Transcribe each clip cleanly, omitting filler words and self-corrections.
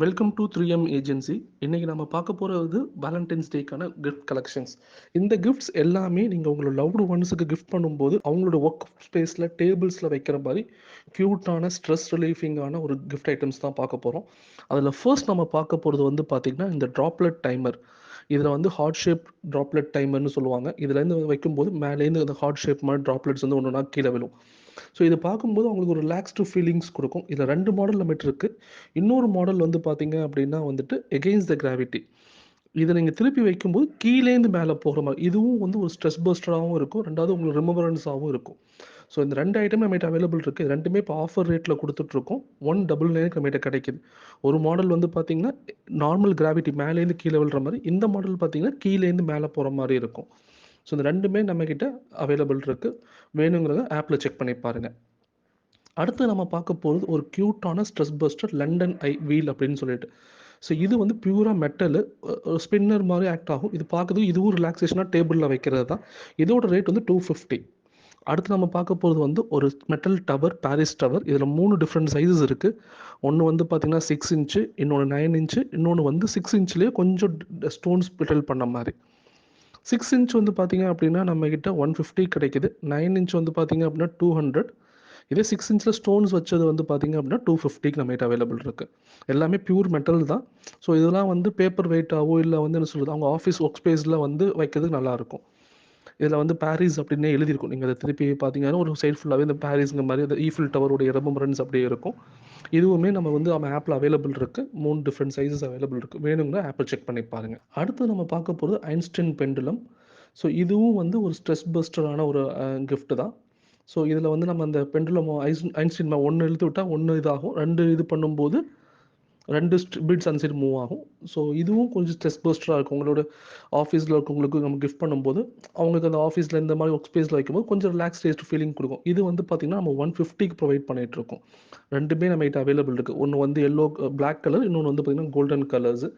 Welcome to 3M agency. இன்னைக்கு நம்ம பார்க்க போகிறது வேலண்டைன்ஸ் டேக்கான கிஃப்ட் கலெக்ஷன்ஸ். இந்த கிஃப்ட்ஸ் எல்லாமே நீங்கள் உங்களோட லவ்டு ஒன்ஸுக்கு கிஃப்ட் பண்ணும்போது அவங்களோட ஒர்க் ஸ்பேஸில் டேபிள்ஸில் வைக்கிற மாதிரி க்யூட்டான ஸ்ட்ரெஸ் ரிலீஃபிங்கான ஒரு கிஃப்ட் ஐட்டம்ஸ் தான் பார்க்க போகிறோம். அதில் ஃபர்ஸ்ட் நம்ம பார்க்க போகிறது வந்து பார்த்திங்கன்னா இந்த ட்ராப்லெட் டைமர். இதில் வந்து ஹார்ட் ஷேப் ட்ராப்லெட் டைமர்னு சொல்லுவாங்க. இதுலேருந்து வைக்கும்போது மேலேருந்து அந்த ஹார்ட் ஷேப் மாதிரி ட்ராப்லெட்ஸ் வந்து ஒன்று ஒன்றா கீழே விழும். ஸோ இதை பார்க்கும்போது அவங்களுக்கு ஒரு ரிலாக்ஸ்டு ஃபீலிங்ஸ் கொடுக்கும். இதில் 2 மாடல் நம்மகிட்ட இருக்குது. இன்னொரு மாடல் வந்து பார்த்தீங்க அப்படின்னா வந்துட்டு எகெயின்ஸ்ட் த கிராவிட்டி. இதை நீங்கள் திருப்பி வைக்கும்போது கீழேந்து மேலே போகிற மாதிரி இதுவும் வந்து ஒரு ஸ்ட்ரெஸ் பஸ்டராகவும் இருக்கும். ரெண்டாவது உங்களுக்கு ரிமெம்பரன்ஸாகவும் இருக்கும். ஸோ இந்த 2 ஐட்டமே நம்மகிட்ட அவைலபிள் இருக்குது. இது ரெண்டுமே இப்போ ஆஃபர் ரேட்டில் கொடுத்துட்ருக்கோம். 199 நம்மகிட்ட கிடைக்குது. ஒரு மாடல் வந்து பார்த்தீங்கன்னா நார்மல் கிராவிட்டி மேலேருந்து கீழே விழுற மாதிரி, இந்த மாடல் பார்த்தீங்கன்னா கீழேந்து மேலே போகிற மாதிரி இருக்கும். ஸோ இந்த ரெண்டுமே நம்மக்கிட்ட அவைலபிள் இருக்குது. வேணுங்கிறத ஆப்பில் செக் பண்ணி பாருங்கள். அடுத்து நம்ம பார்க்க போகிறது ஒரு க்யூட்டான stress buster London Eye wheel அப்படின்னு சொல்லிட்டு. ஸோ இது வந்து பியூராக மெட்டலு, ஸ்பின்னர் மாதிரி ஆக்ட் ஆகும். இது பார்க்குறதுக்கு இதுவும் ரிலாக்ஸேஷனாக டேபிளில் வைக்கிறது தான். இதோட ரேட் வந்து 250. அடுத்து நம்ம பார்க்க போகிறது வந்து ஒரு மெட்டல் டவர், பாரிஸ் டவர். இதில் 3 டிஃப்ரெண்ட் சைஸஸ் இருக்குது. ஒன்று வந்து பார்த்திங்கன்னா 6 இன்ச்சு, இன்னொன்று 9 இன்ச்சு, இன்னொன்று வந்து 6 இன்ச்லேயே கொஞ்சம் ஸ்டோன்ஸ் பிட்டல் பண்ண மாதிரி. 6 இன்ச் வந்து பார்த்திங்க அப்படின்னா நம்மக்கிட்ட 150 கிடைக்குது. 9 இன்ச் வந்து பார்த்திங்க அப்படின்னா 200. இதே 6 இன்ச்சில் ஸ்டோன்ஸ் வச்சது வந்து பார்த்திங்க அப்படின்னா 250க்கு நம்மகிட்ட அவைலபிள் இருக்குது. எல்லாமே பியூர் மெட்டல் தான். ஸோ இதெல்லாம் வந்து பேப்பர் வெயிட்டாகவோ இல்லை வந்து என்ன சொல்கிறது அவங்க ஆஃபீஸ் ஒர்க் ஸ்பேஸில் வந்து வைக்கிறதுக்கு நல்லாயிருக்கும். இதில் வந்து பாரிஸ் அப்படின்னே எழுதியிருக்கும். நீங்கள் அதை திருப்பி பார்த்தீங்கன்னா ஒரு சைட் ஃபுல்லாகவே இந்த பாரிஸுங்க மாதிரி அந்த ஈஃபில் டவருடைய ரெமம்பரன்ஸ் அப்படியே இருக்கும். இதுவுமே நம்ம வந்து நம்ம ஆப்பில் அவைலபிள் இருக்குது. 3 டிஃப்ரெண்ட் சைஸஸ் அவைலபிள் இருக்குது. வேணுங்கன்னா ஆப்பில் செக் பண்ணி பாருங்கள். அடுத்து நம்ம பார்க்க போகிறது ஐன்ஸ்டைன் பெண்டுலம். ஸோ இதுவும் வந்து ஒரு ஸ்ட்ரெஸ் பஸ்டரான ஒரு கிஃப்ட் தான். ஸோ இதில் வந்து நம்ம அந்த பெண்டுலம் ஐன்ஸ்டைன் 1 இழுத்து விட்டால் 1 இதாகும். 2 இது பண்ணும்போது 2 பிட்ஸ் அந்த சைடு மூவ் ஆகும். ஸோ இதுவும் கொஞ்சம் ஸ்ட்ரெஸ் பஸ்டராக இருக்கும். உங்களோட ஆஃபீஸில் இருக்கவங்களுக்கு நம்ம கிஃப்ட் பண்ணும்போது அவங்களுக்கு அந்த ஆஃபீஸில் இந்த மாதிரி ஒர்க் ஸ்பேஸில் வைக்கும்போது கொஞ்சம் ரிலாக்ஸ்டு ஃபீலிங் கொடுக்கும். இது வந்து பார்த்திங்கன்னா நம்ம 150க்கு ப்ரொவைட் பண்ணிகிட்ருக்கோம். ரெண்டுமே நம்மகிட்ட அவைலபிள் இருக்குது. ஒன்று வந்து எல்லோ பிளாக் கலர், இன்னொன்று வந்து பார்த்திங்கன்னா கோல்டன் கலர்ஸு.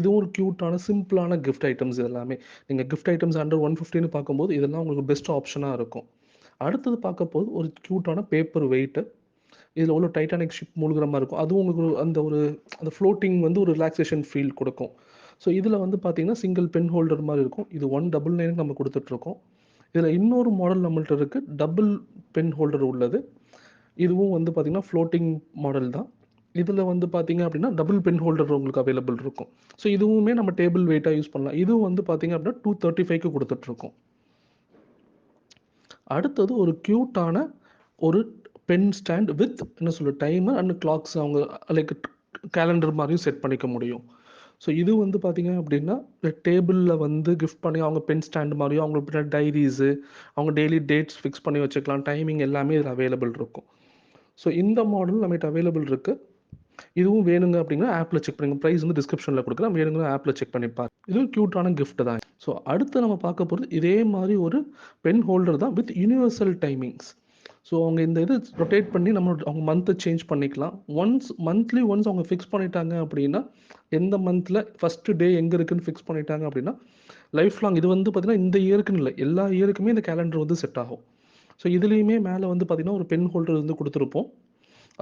இதுவும் ஒரு க்யூட்டான சிம்பிளான கிஃப்ட் ஐட்டம்ஸ். இதெல்லாமே நீங்கள் கிஃப்ட் ஐட்டம்ஸ் அண்டர் 150ன்னு பார்க்கும்போது இதெல்லாம் உங்களுக்கு பெஸ்ட் ஆப்ஷனாக இருக்கும். அடுத்தது பார்க்க போது ஒரு க்யூட்டான பேப்பர் வெயிட்டு. இதில் உள்ள டைட்டானிக் ஷிப் மூழ்கிற மாதிரி இருக்கும். அதுவும் உங்களுக்கு அந்த ஃப்ளோட்டிங் வந்து ஒரு ரிலாக்ஸேஷன் ஃபீல் கொடுக்கும். ஸோ இதில் வந்து பார்த்திங்கன்னா சிங்கிள் பென் ஹோல்டர் மாதிரி இருக்கும். இது 199க்கு நம்ம கொடுத்துட்ருக்கோம். இதில் இன்னொரு மாடல் நம்மள்ட்ட இருக்குது, டபுள் பென் ஹோல்டர் உள்ளது. இதுவும் வந்து பார்த்திங்கன்னா ஃப்ளோட்டிங் மாடல் தான். இதில் வந்து பார்த்திங்க அப்படின்னா டபுள் பென் ஹோல்டர் உங்களுக்கு அவைலபிள் இருக்கும். ஸோ இதுவுமே நம்ம டேபிள் வெயிட்டாக யூஸ் பண்ணலாம். இதுவும் வந்து பார்த்திங்க அப்படின்னா 235க்கு கொடுத்துட்ருக்கோம். அடுத்தது ஒரு க்யூட்டான ஒரு பென் ஸ்டாண்ட் வித் என்ன சொல்ல டைமர் அண்ட் கிளாக்ஸ் அவங்க லைக் கேலண்டர் மாதிரியும் செட் பண்ணிக்க முடியும். ஸோ இது வந்து பார்த்திங்க அப்படின்னா டேபிளில் வந்து கிஃப்ட் பண்ணி அவங்க பென் ஸ்டாண்ட் மாதிரியும் அவங்களுக்கு பின்னாடி டைரிஸு அவங்க டெய்லி டேட்ஸ் ஃபிக்ஸ் பண்ணி வச்சுக்கலாம். டைமிங் எல்லாமே இதில் அவைலபிள் இருக்கும். ஸோ இந்த மாடல் நம்மகிட்ட அவைலபிள் இருக்குது. இதுவும் வேணுங்க அப்படின்னா ஆப்பில் செக் பண்ணுங்க. ப்ரைஸ் வந்து டிஸ்கிரிப்ஷனில் கொடுக்குறேன். வேணுங்க ஆப்பில் செக் பண்ணிப்பார். இது க்யூட்டான கிஃப்ட் தான். ஸோ அடுத்து நம்ம பார்க்க போகிறது இதே மாதிரி ஒரு பென் ஹோல்டர் தான் வித் யூனிவர்சல் டைமிங்ஸ். ஸோ அவங்க இந்த இது ரொட்டேட் பண்ணி அவங்க மந்த்தை சேஞ்ச் பண்ணிக்கலாம். மந்த்லி ஒன்ஸ் அவங்க ஃபிக்ஸ் பண்ணிட்டாங்க அப்படின்னா எந்த மந்தில் ஃபஸ்ட்டு டே எங்கே இருக்குதுன்னு ஃபிக்ஸ் பண்ணிட்டாங்க அப்படின்னா லைஃப் லாங் இது வந்து பார்த்திங்கன்னா இந்த இயருக்குன்னு இல்லை, எல்லா இயருக்குமே இந்த கேலண்டர் வந்து செட் ஆகும். ஸோ இதுலேயுமே மேலே வந்து பார்த்திங்கன்னா ஒரு பென் ஹோல்டர் வந்து கொடுத்துருப்போம்.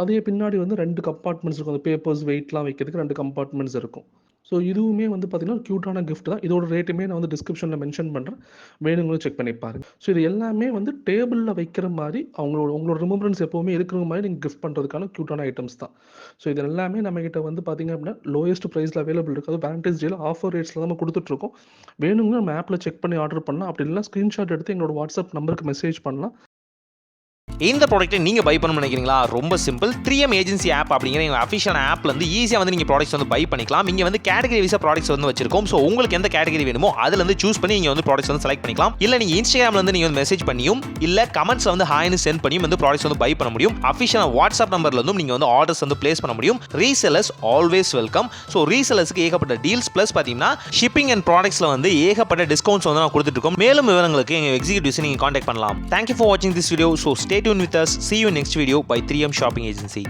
அதே பின்னாடி வந்து 2 கம்பார்ட்மெண்ட்ஸ் இருக்கும். அந்த பேப்பர்ஸ் வெயிட்லாம் வைக்கிறதுக்கு 2 கம்பார்ட்மெண்ட்ஸ் இருக்கும். ஸோ இதுவுமே வந்து பார்த்திங்கன்னா க்யூட்டான கிஃப்ட் தான். இதோட ரேட்டுமே நான் வந்து டிஸ்கிரிப்ஷனில் மென்ஷன் பண்ணுறேன். வேணுங்களும் செக் பண்ணி பாருங்க. ஸோ இது எல்லாமே வந்து டேபிளில் வைக்கிற மாதிரி உங்களோட ரிமெம்பரன்ஸ் எப்போவுமே இருக்கிற மாதிரி நீங்கள் கிஃப்ட் பண்ணுறதுக்கான க்யூட்டான ஐட்டம்ஸ் தான். ஸோ இது எல்லாமே நம்மகிட்ட வந்து பார்த்திங்க அப்படின்னா லோயஸ்ட் ப்ரைஸில் அவைலபிள் இருக்குது. அது வேலண்டைன்ஸ் டேல ஆஃபர் ரேட்ஸில் நம்ம கொடுத்துட்ருக்கோம். வேணுங்க நம்ம ஆப்பில் செக் பண்ணி ஆர்டர் பண்ணலாம். அப்படி இல்லைனா ஸ்க்ரீன்ஷாட் எடுத்து எங்களோட வாட்ஸ்அப் நம்பருக்கு மெசேஜ் பண்ணலாம். இந்த ப்ராடக்ட்டை நீங்கள் பை பண்ண நினைக்கிறீங்களா? ரொம்ப சிம்பிள். 3M ஏஜென்சி ஆப் அப்படிங்கிற எங்கள் அஃபிஷியல் ஆப்ல வந்து ஈஸியாக வந்து நீங்கள் ப்ராடக்ட்ஸ் வந்து பை பண்ணிக்கலாம். இங்கே வந்து கேட்டகரி வைஸாக ப்ராடக்ட்ஸ் வந்து வச்சிருக்கோம். ஸோ உங்களுக்கு எந்த கேட்டகரி வேணுமோ அதில் வந்து சூஸ் பண்ணி நீங்கள் வந்து ப்ராடக்ட்ஸ் வந்து செலக்ட் பண்ணிக்கலாம். இல்லை நீங்கள் இன்ஸ்டாகிராமில் வந்து நீங்கள் வந்து மெசேஜ் பண்ணியும் இல்லை கமெண்ட்ஸ் வந்து ஹாய்னு சென்ட் பண்ணியும் வந்து ப்ராடக்ட்ஸ் வந்து பை பண்ண முடியும். அஃபிஷியல் வாட்ஸ்அப் நம்பர்ல இருந்தும் நீங்கள் வந்து ஆர்டர்ஸ் வந்து பிளேஸ் பண்ண முடியும். Resellers always welcome. ஸோ ரீசெல்லர்ஸ்க்கு ஏகப்பட்ட டீல்ஸ் ப்ளஸ் பார்த்தீங்கன்னா ஷிப்பிங் அண்ட் ப்ராடக்ட்ஸில் வந்து ஏகப்பட்ட டிஸ்கவுண்ட்ஸ் வந்து நான் கொடுத்துட்டு இருக்கோம். மேலும் விவரங்களுக்கு எங்கள் எக்ஸிக்யூட்டிவ்ஸ் நீங்கள் கான்டாக்ட் பண்ணலாம். தேங்க்யூ ஃபார் வாட்சிங் this video. So stay tune with us. See you next video by 3M Shopping Agency.